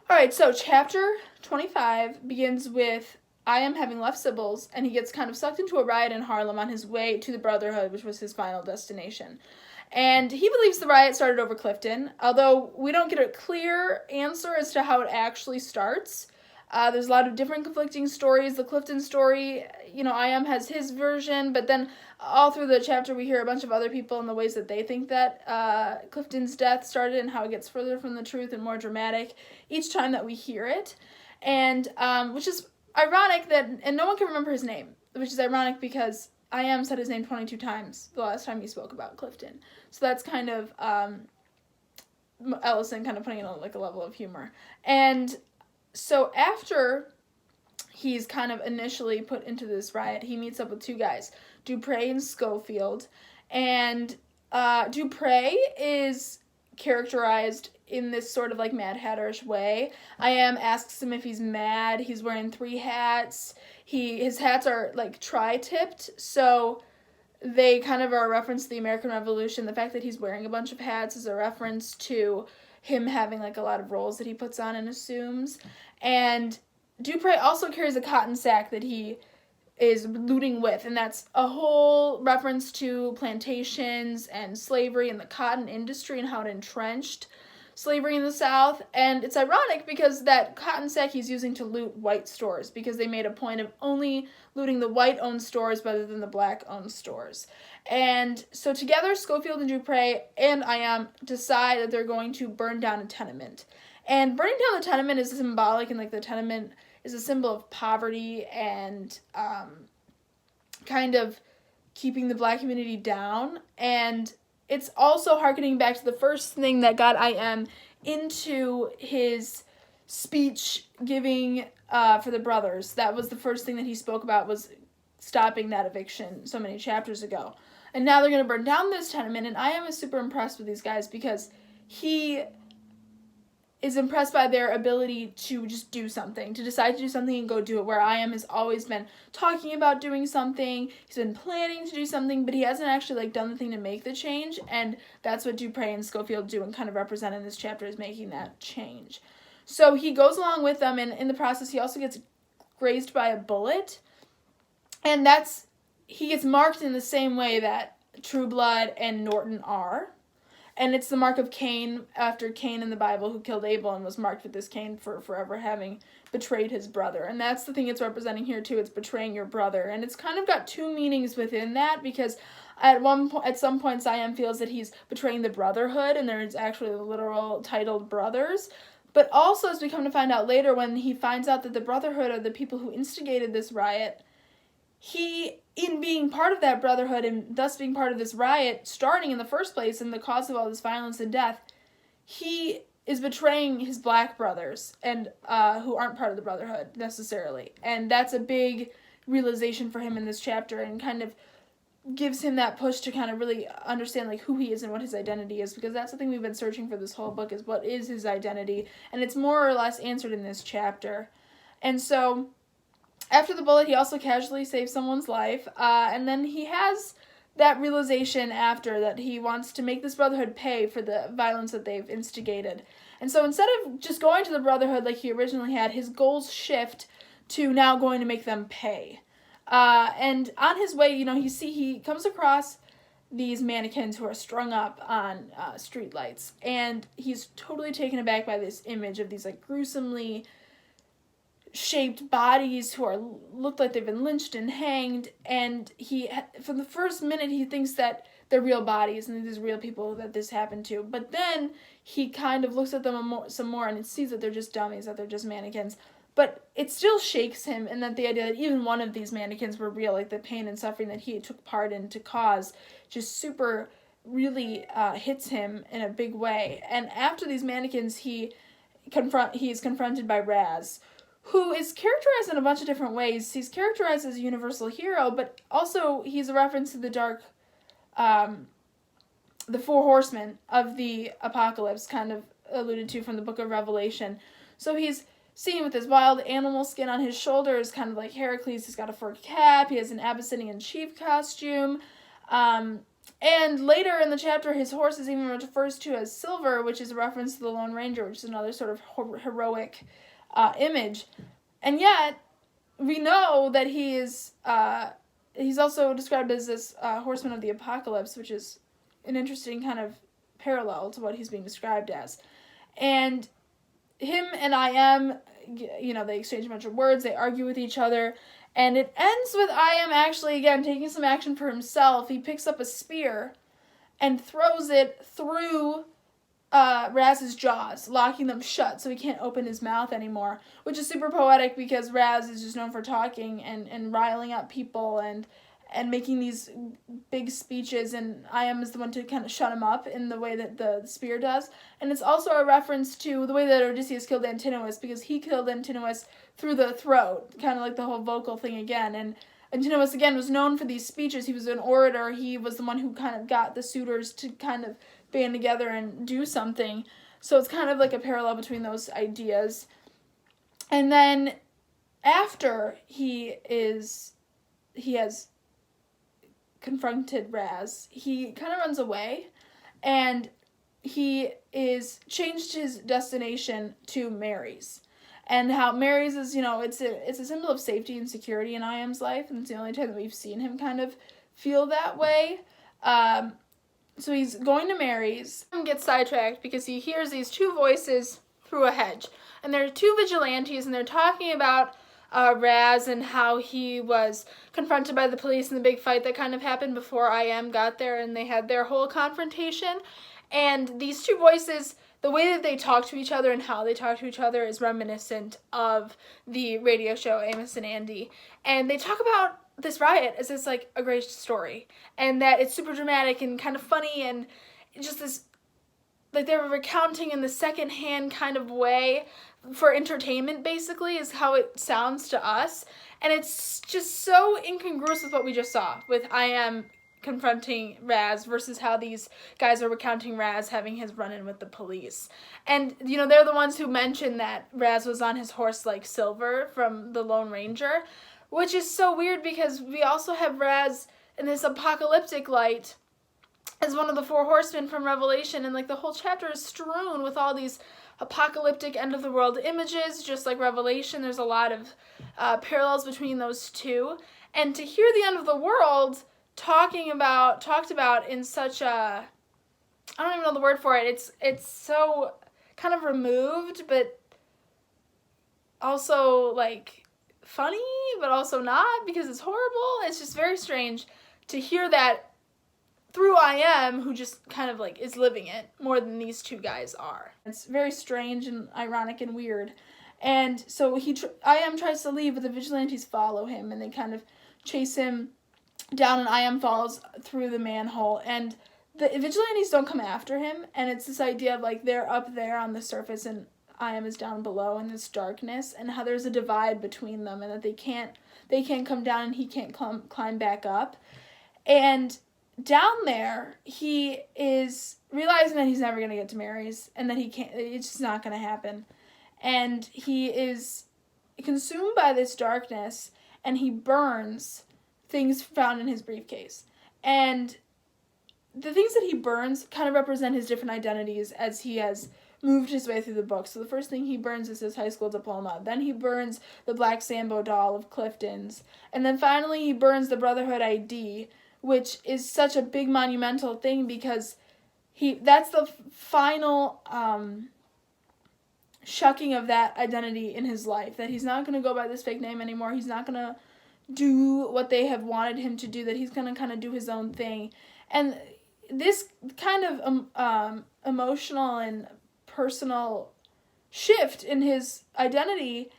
All right, so chapter 25 begins with I am having left Sybil's, and he gets kind of sucked into a riot in Harlem on his way to the Brotherhood, which was his final destination. And he believes the riot started over Clifton, although we don't get a clear answer as to how it actually starts. There's a lot of different conflicting stories. The Clifton story, I.M. has his version, but then all through the chapter we hear a bunch of other people and the ways that they think that Clifton's death started and how it gets further from the truth and more dramatic each time that we hear it. And which is ironic and no one can remember his name, which is ironic because I.M. said his name 22 times the last time he spoke about Clifton. So that's kind of Ellison kind of putting in a level of humor. And so after he's kind of initially put into this riot, he meets up with two guys, Dupre and Schofield. And Dupre is characterized in this sort of Mad Hatter-ish way. I.M. asks him if he's mad. He's wearing 3 hats. His hats are tri-tipped, so they kind of are a reference to the American Revolution. The fact that he's wearing a bunch of hats is a reference to him having a lot of roles that he puts on and assumes. And Dupre also carries a cotton sack that he is looting with, and that's a whole reference to plantations and slavery and the cotton industry and how it entrenched slavery in the South. And it's ironic because that cotton sack he's using to loot white stores, because they made a point of only looting the white-owned stores rather than the black-owned stores. And so together, Schofield and Dupre and I.M. decide that they're going to burn down a tenement. And burning down the tenement is symbolic, and the tenement is a symbol of poverty and kind of keeping the black community down. And it's also harkening back to the first thing that got I.M. into his speech giving for the brothers. That was the first thing that he spoke about, was stopping that eviction so many chapters ago. And now they're going to burn down this tenement, and I.M. is super impressed with these guys because he is impressed by their ability to just do something, to decide to do something and go do it, where I.M. has always been talking about doing something, he's been planning to do something, but he hasn't actually done the thing to make the change, and that's what Dupre and Schofield do and kind of represent in this chapter, is making that change. So he goes along with them, and in the process he also gets grazed by a bullet, and he gets marked in the same way that True Blood and Norton are. And it's the mark of Cain, after Cain in the Bible, who killed Abel and was marked with this Cain for forever having betrayed his brother. And that's the thing it's representing here too. It's betraying your brother. And it's kind of got two meanings within that, because at some points I.M. feels that he's betraying the Brotherhood, and there's actually the literal titled brothers. But also, as we come to find out later, when he finds out that the Brotherhood are the people who instigated this riot, he, in being part of that Brotherhood and thus being part of this riot starting in the first place and the cause of all this violence and death, he is betraying his black brothers and who aren't part of the Brotherhood necessarily. And that's a big realization for him in this chapter, and kind of gives him that push to kind of really understand who he is and what his identity is, because that's the thing we've been searching for this whole book, is what is his identity, and it's more or less answered in this chapter. And so after the bullet, he also casually saves someone's life, and then he has that realization after that he wants to make this Brotherhood pay for the violence that they've instigated. And so instead of just going to the Brotherhood like he originally had, his goals shift to now going to make them pay. And on his way, he comes across these mannequins who are strung up on streetlights, and he's totally taken aback by this image of these gruesomely shaped bodies who look like they've been lynched and hanged, and he, for the first minute, he thinks that they're real bodies and these real people that this happened to, but then he kind of looks at them some more and sees that they're just dummies, that they're just mannequins. But it still shakes him, and that the idea that even one of these mannequins were real, the pain and suffering that he took part in to cause, just really hits him in a big way. And after these mannequins, he is confronted by Raz, who is characterized in a bunch of different ways. He's characterized as a universal hero, but also he's a reference to the the 4 horsemen of the apocalypse, kind of alluded to from the book of Revelation. So he's seen with his wild animal skin on his shoulders, kind of like Heracles. He's got a fur cap. He has an Abyssinian chief costume. And later in the chapter, his horse is even refers to as Silver, which is a reference to the Lone Ranger, which is another sort of heroic image. And yet, we know that he is, he's also described as this horseman of the apocalypse, which is an interesting kind of parallel to what he's being described as. And him and I Am, they exchange a bunch of words, they argue with each other, and it ends with I Am actually, again, taking some action for himself. He picks up a spear and throws it through Raz's jaws, locking them shut so he can't open his mouth anymore, which is super poetic because Raz is just known for talking and riling up people and making these big speeches, and I Am is the one to kind of shut him up in the way that the spear does. And it's also a reference to the way that Odysseus killed Antinous, because he killed Antinous through the throat, kind of like the whole vocal thing again. And Antinous, again, was known for these speeches. He was an orator. He was the one who kind of got the suitors to kind of band together and do something. So it's kind of like a parallel between those ideas. And then after he has confronted Raz, he kind of runs away, and he is changed his destination to Mary's. And how Mary's is, it's a symbol of safety and security in I Am's life, and it's the only time that we've seen him kind of feel that way. So he's going to Mary's and gets sidetracked because he hears these two voices through a hedge. And they're two vigilantes, and they're talking about Raz and how he was confronted by the police in the big fight that kind of happened before I Am got there, and they had their whole confrontation. And these two voices, the way that they talk to each other and how they talk to each other is reminiscent of the radio show Amos and Andy. And they talk about this riot as it's like a great story, and that it's super dramatic and kind of funny, and just this, like, they were recounting in the second-hand kind of way for entertainment, basically, is how it sounds to us. And it's just so incongruous with what we just saw with I Am confronting Raz versus how these guys are recounting Raz having his run-in with the police. And, they're the ones who mentioned that Raz was on his horse like Silver from the Lone Ranger, which is so weird because we also have Raz in this apocalyptic light as one of the four horsemen from Revelation, and like the whole chapter is strewn with all these apocalyptic end of the world images, just like Revelation. There's a lot of parallels between those two, and to hear the end of the world talked about in such a, I don't even know the word for it. It's so kind of removed, but also like funny, but also not, because it's horrible. It's just very strange to hear that through I Am, who just kind of like is living it more than these two guys are. It's very strange and ironic and weird. And so I Am tries to leave, but the vigilantes follow him, and they kind of chase him down, and I Am falls through the manhole. And the vigilantes don't come after him, and it's this idea of like they're up there on the surface and I Am is down below in this darkness, and how there's a divide between them, and that they can't come down and he can't climb back up. And down there, he is realizing that he's never going to get to Mary's, and that it's just not going to happen. And he is consumed by this darkness, and he burns things found in his briefcase. And the things that he burns kind of represent his different identities as he has moved his way through the book. So the first thing he burns is his high school diploma. Then he burns the Black Sambo doll of Clifton's. And then finally he burns the Brotherhood ID, which is such a big monumental thing because that's the final shucking of that identity in his life, that he's not going to go by this fake name anymore. He's not going to do what they have wanted him to do, that he's going to kind of do his own thing. And this kind of emotional and personal shift in his identity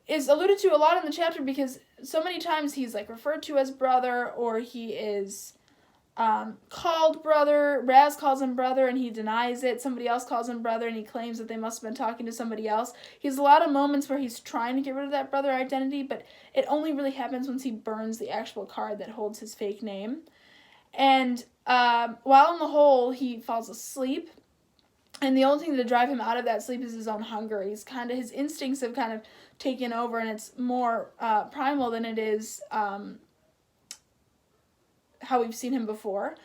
is alluded to a lot in the chapter, because so many times he's like referred to as brother, or he is called brother. Raz calls him brother and he denies it. Somebody else calls him brother and he claims that they must have been talking to somebody else. He has a lot of moments where he's trying to get rid of that brother identity, but it only really happens once he burns the actual card that holds his fake name. And while in the hole, he falls asleep. And the only thing to drive him out of that sleep is his own hunger. His instincts have kind of taken over, and it's more primal than it is how we've seen him before.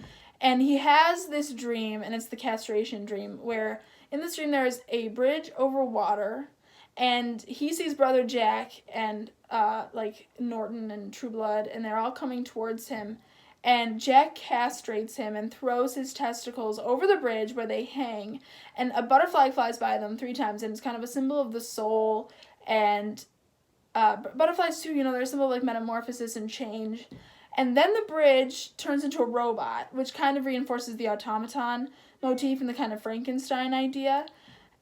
And he has this dream, and it's the castration dream, where in this dream there is a bridge over water, and he sees Brother Jack and like Norton and True Blood, and they're all coming towards him. And Jack castrates him and throws his testicles over the bridge where they hang, and a butterfly flies by them 3 times, and it's kind of a symbol of the soul. And butterflies too, they're a symbol of like metamorphosis and change. And then the bridge turns into a robot, which kind of reinforces the automaton motif and the kind of Frankenstein idea.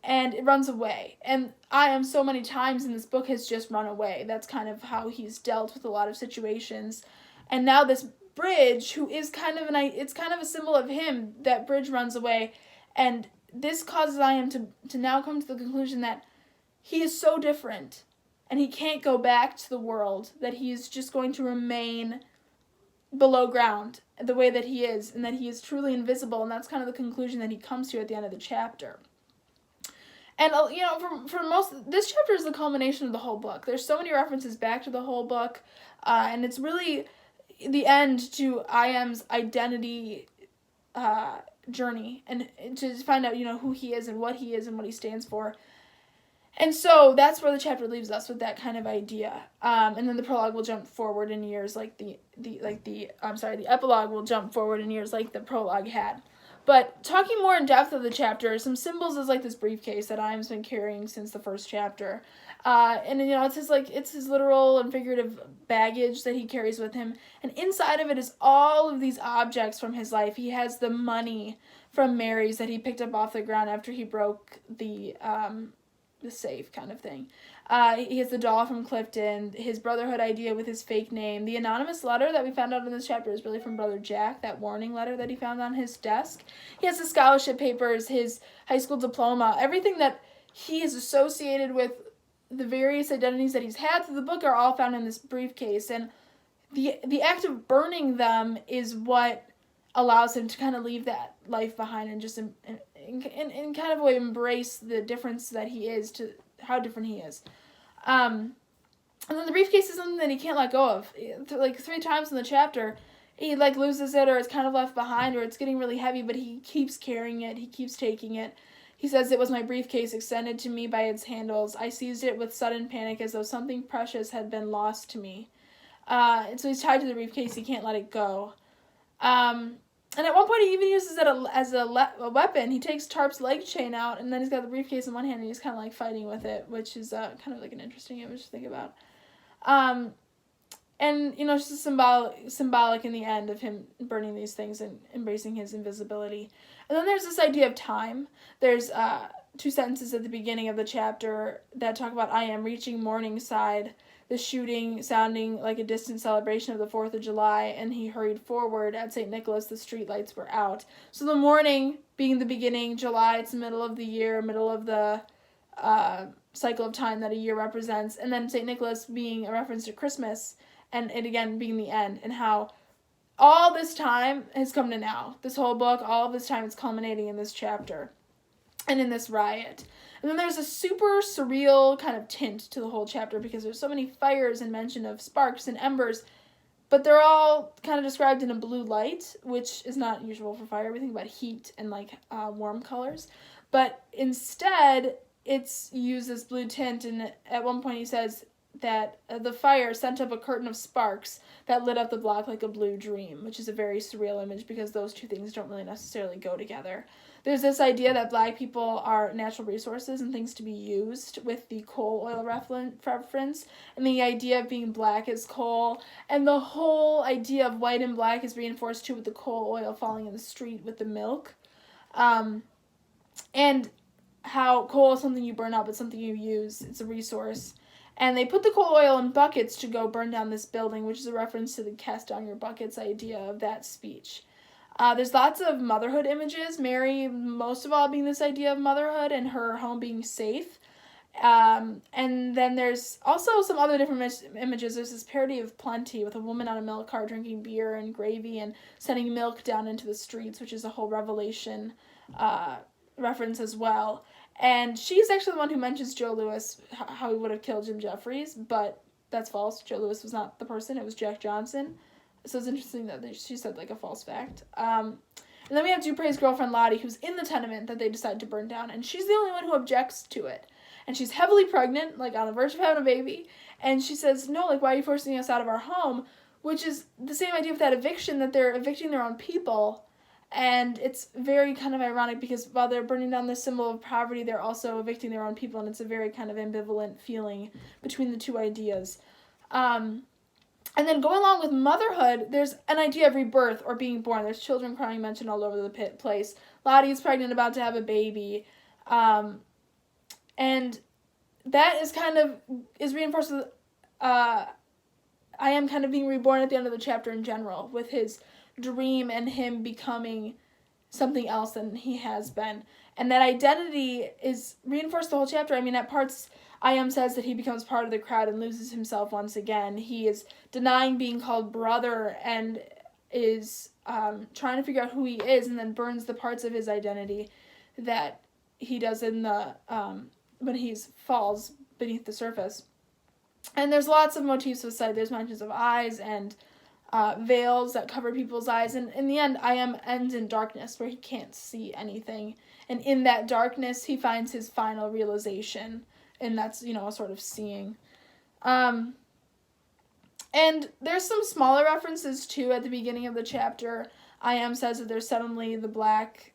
And it runs away. And I.M. so many times in this book has just run away. That's kind of how he's dealt with a lot of situations. And now this bridge, who is kind of it's kind of a symbol of him, that bridge runs away. And this causes I.M. to now come to the conclusion that he is so different. And he can't go back to the world, that he's just going to remain below ground the way that he is, and that he is truly invisible. And that's kind of the conclusion that he comes to at the end of the chapter. And for most, this chapter is the culmination of the whole book. There's so many references back to the whole book, and it's really the end to I.M.'s identity journey, and to find out who he is and what he stands for. And so that's where the chapter leaves us, with that kind of idea. And then the prologue will jump forward in years like the epilogue will jump forward in years like the prologue had. But talking more in depth of the chapter, some symbols is like this briefcase that I.M.'s been carrying since the first chapter. And it's his literal and figurative baggage that he carries with him. And inside of it is all of these objects from his life. He has the money from Mary's that he picked up off the ground after he broke the safe kind of thing. He has the doll from Clifton, his Brotherhood idea with his fake name. The anonymous letter that we found out in this chapter is really from Brother Jack, that warning letter that he found on his desk. He has the scholarship papers, his high school diploma, everything that he is associated with, the various identities that he's had through the book are all found in this briefcase. And the act of burning them is what allows him to kind of leave that life behind and just in kind of a way embrace the difference that he is, to how different he is. And then the briefcase is something that he can't let go of. Like 3 times in the chapter, he like loses it, or it's kind of left behind, or it's getting really heavy, but he keeps carrying it. He keeps taking it. He says, "It was my briefcase extended to me by its handles. I seized it with sudden panic as though something precious had been lost to me." And so he's tied to the briefcase. He can't let it go. And at one point he even uses it as a weapon. He takes Tarp's leg chain out, and then he's got the briefcase in one hand, and he's kind of like fighting with it, which is kind of like an interesting image to think about. And just symbolic in the end of him burning these things and embracing his invisibility. And then there's this idea of time. There's 2 sentences at the beginning of the chapter that talk about I.M. reaching Morningside, the shooting sounding like a distant celebration of the 4th of July, and he hurried forward. At St. Nicholas, the streetlights were out. So the morning being the beginning, July, it's the middle of the year, middle of the cycle of time that a year represents, and then St. Nicholas being a reference to Christmas, and it again being the end, and how all this time has come to now. This whole book, all of this time is culminating in this chapter and in this riot. And then there's a super surreal kind of tint to the whole chapter, because there's so many fires and mention of sparks and embers, but they're all kind of described in a blue light, which is not usual for fire. We think about heat and like warm colors, but instead it's used this blue tint. And at one point he says that the fire sent up a curtain of sparks that lit up the block like a blue dream, which is a very surreal image, because those two things don't really necessarily go together. There's this idea that Black people are natural resources and things to be used, with the coal oil reference, and the idea of being black as coal, and the whole idea of white and black is reinforced too with the coal oil falling in the street with the milk, and how coal is something you burn up, it's something you use, it's a resource. And they put the coal oil in buckets to go burn down this building, which is a reference to the cast down your buckets idea of that speech. There's lots of motherhood images, Mary most of all being this idea of motherhood and her home being safe. And then there's also some other different images. There's this parody of Plenty with a woman on a milk cart drinking beer and gravy and sending milk down into the streets, which is a whole Revelation reference as well. And she's actually the one who mentions Joe Louis, how he would have killed Jim Jeffries, but that's false. Joe Louis was not the person, it was Jack Johnson. So it's interesting that she said like a false fact. And then we have Dupre's girlfriend Lottie, who's in the tenement that they decide to burn down, and she's the only one who objects to it. And she's heavily pregnant, like on the verge of having a baby, and she says, no, like, why are you forcing us out of our home? Which is the same idea with that eviction, that they're evicting their own people. And it's very kind of ironic because while they're burning down this symbol of poverty, they're also evicting their own people, and it's a very kind of ambivalent feeling between the two ideas. And then going along with motherhood, there's an idea of rebirth or being born. There's children crying mentioned all over the place. Lottie is pregnant, about to have a baby. And that is reinforced with I am kind of being reborn at the end of the chapter in general, with his dream and him becoming something else than he has been. And that identity is reinforced the whole chapter. I mean, at parts, I am says that he becomes part of the crowd and loses himself once again. He is denying being called brother and is trying to figure out who he is, and then burns the parts of his identity that he does in the when he falls beneath the surface. And there's lots of motifs with sight. There's mentions of eyes and veils that cover people's eyes. And in the end, I am ends in darkness, where he can't see anything. And in that darkness, he finds his final realization. And that's, a sort of seeing. And there's some smaller references, too, at the beginning of the chapter. I am says that there's suddenly the block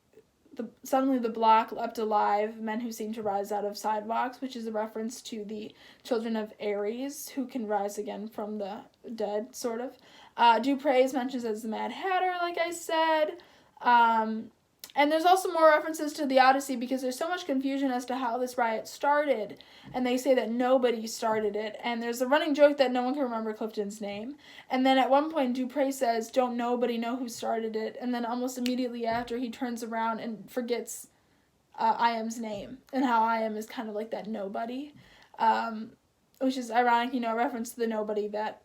leapt alive, men who seem to rise out of sidewalks, which is a reference to the children of Ares, who can rise again from the dead, sort of. Dupre is mentioned as the Mad Hatter, like I said. And there's also more references to the Odyssey, because there's so much confusion as to how this riot started. And they say that nobody started it. And there's a running joke that no one can remember Clifton's name. And then at one point, Dupre says, don't nobody know who started it. And then almost immediately after, he turns around and forgets Iam's name. And how Iam is kind of like that nobody. Which is ironic, a reference to the nobody that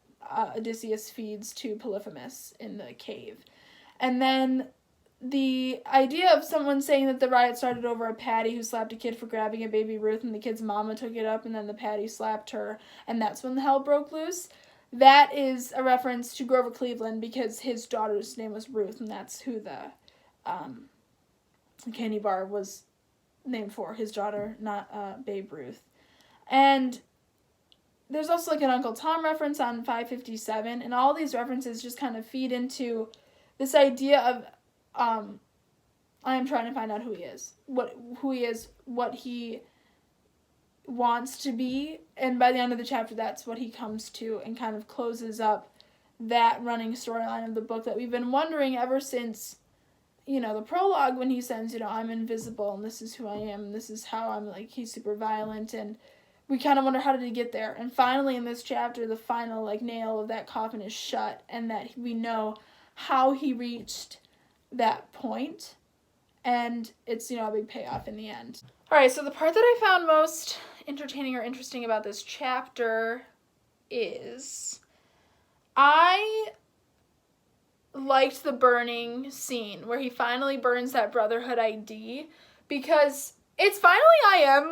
Odysseus feeds to Polyphemus in the cave. And then the idea of someone saying that the riot started over a paddy who slapped a kid for grabbing a Baby Ruth, and the kid's mama took it up, and then the paddy slapped her, and that's when the hell broke loose. That is a reference to Grover Cleveland, because his daughter's name was Ruth, and that's who the candy bar was named for, his daughter, not Babe Ruth. And there's also like an Uncle Tom reference on 557, and all these references just kind of feed into this idea of I am trying to find out who he is, what he wants to be, and by the end of the chapter, that's what he comes to, and kind of closes up that running storyline of the book that we've been wondering ever since, the prologue, when he says, I'm invisible, and this is who I am, and this is how I'm, he's super violent, and we kind of wonder, how did he get there? And finally, in this chapter, the final, nail of that coffin is shut, and that we know how he reached that point, and it's, a big payoff in the end. Alright, so the part that I found most entertaining or interesting about this chapter is I liked the burning scene where he finally burns that Brotherhood ID, because it's finally Iam,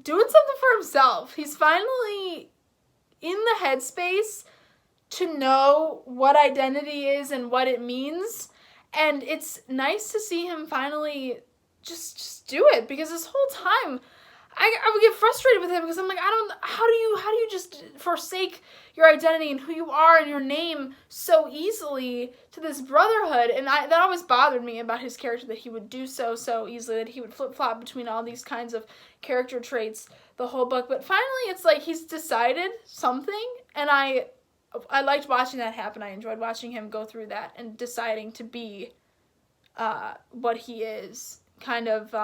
doing something for himself. He's finally in the headspace to know what identity is and what it means, and it's nice to see him finally just do it, because this whole time I would get frustrated with him, because I'm like, how do you just forsake your identity and who you are and your name so easily to this brotherhood? And that always bothered me about his character, that he would do so easily, that he would flip-flop between all these kinds of character traits the whole book. But finally, it's like he's decided something, and I liked watching that happen. I enjoyed watching him go through that and deciding to be what he is, kind of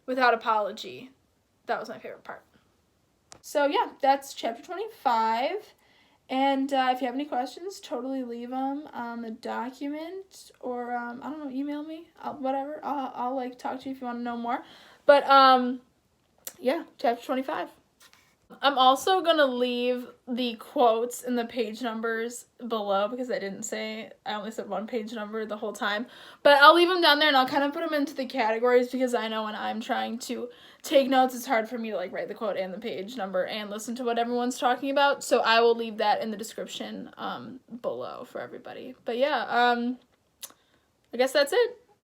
without apology. That was my favorite part. So yeah, that's chapter 25. And if you have any questions, totally leave them on the document, or email me, whatever. I'll talk to you if you want to know more. But yeah, chapter 25. I'm also going to leave the quotes and the page numbers below, because I only said one page number the whole time. But I'll leave them down there, and I'll kind of put them into the categories, because I know when I'm trying to take notes, it's hard for me to write the quote and the page number and listen to what everyone's talking about. So I will leave that in the description below for everybody. But yeah, I guess that's it.